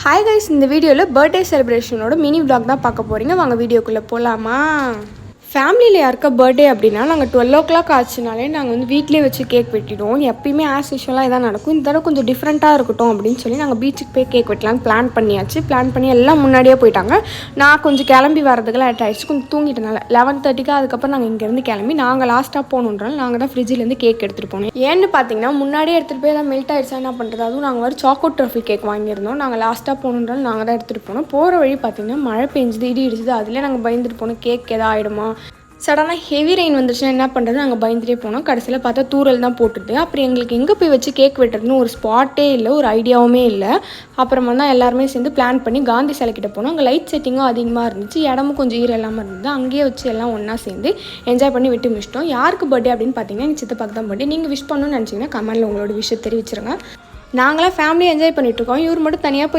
Hi guys, இந்த வீடியோவில் birthday செலிப்ரேஷனோட mini vlog தான் பார்க்க போகிறீங்க. வாங்க வீடியோக்குள்ளே போகலாமா? ஃபேமிலியில் யாருக்கா பர்த்டே அப்படின்னா நாங்கள் 12 ஆச்சுனாலே நாங்கள் வந்து வீட்டிலே வச்சு கேக் வெட்டிடுவோம். எப்பயுமே ஆஸ் யூஷுவலாக இதான் நடக்கும். இந்த தடவை கொஞ்சம் டிஃப்ரெண்ட்டாக இருக்கட்டும் அப்படின்னு சொல்லி நாங்கள் பீச்சுக்கு போய் கேக் வெட்டலான்னு பிளான் பண்ணியாச்சு. பிளான் பண்ணி எல்லாம் முன்னாடியே போயிட்டாங்க. நான் கொஞ்சம் கிளம்பி வரதுக்குலாம் லேட் ஆகிடுச்சு. கொஞ்சம் தூங்கிட்டனால 11:30 அதுக்கப்புறம் நாங்கள் இங்கேருந்து கிளம்பி நாங்கள் லாஸ்ட்டாக போகணுன்றாலும் நாங்கள் தான் ஃப்ரிட்ஜிலேருந்து கேக் எடுத்துகிட்டு போனோம். ஏன்னு பார்த்தீங்கன்னா முன்னாடியே எடுத்துகிட்டு போய் தான் மெல்ட் ஆகிடுச்சா என்ன பண்ணுறது. அதுவும் நாங்கள் ஒரு சாக்கோட் ட்ரஃபிள் கேக் வாங்கியிருந்தோம். நாங்கள் லாஸ்ட்டாக போகணுன்றாலும் நாங்கள் தான் எடுத்துகிட்டு போனோம். போகிற வழி பார்த்தீங்கன்னா மழை பெஞ்சுது, இடி இடிச்சுது. அதிலே நாங்கள் பயந்துட்டு போனோம் கேக் எதாவது ஆகிடுமா. சடனாக ஹெவி ரெயின் வந்துருச்சுன்னா என்ன பண்ணுறது, நாங்கள் பயந்துட்டே போனோம். கடைசியில் பார்த்தா தூரல் தான் போட்டுட்டு அப்புறம் எங்களுக்கு எங்கே போய் வச்சு கேக் வெட்டுறதுன்னு ஒரு ஸ்பாட்டே இல்லை, ஒரு ஐடியாவுமே இல்லை. அப்புறமா தான் எல்லாருமே சேர்ந்து பிளான் பண்ணி காந்தி சிலைக்கிட்ட போனோம். அங்கே லைட் செட்டிங்கும் அதிகமாக இருந்துச்சு, இடமும் கொஞ்சம் ஈரம் இல்லாமல் இருந்தது. அங்கேயே வச்சு எல்லாம் ஒன்றா சேர்ந்து என்ஜாய் பண்ணி விட்டு முடிச்சிட்டோம். யாருக்கு பர்த்டே அப்படின்னு பார்த்தீங்கன்னா எங்கள் சித்தப்பாக்கு தான் பர்த்டே. நீங்கள் விஷ் பண்ணணும்னு நினச்சிங்கன்னா கமெண்ட்டில் உங்களோட விஷயம் தெரிவிச்சிருங்க. நாங்களாம் ஃபேமிலியாக என்ஜாய் பண்ணிகிட்ருக்கோம். இவர் மட்டும் தனியாக போய்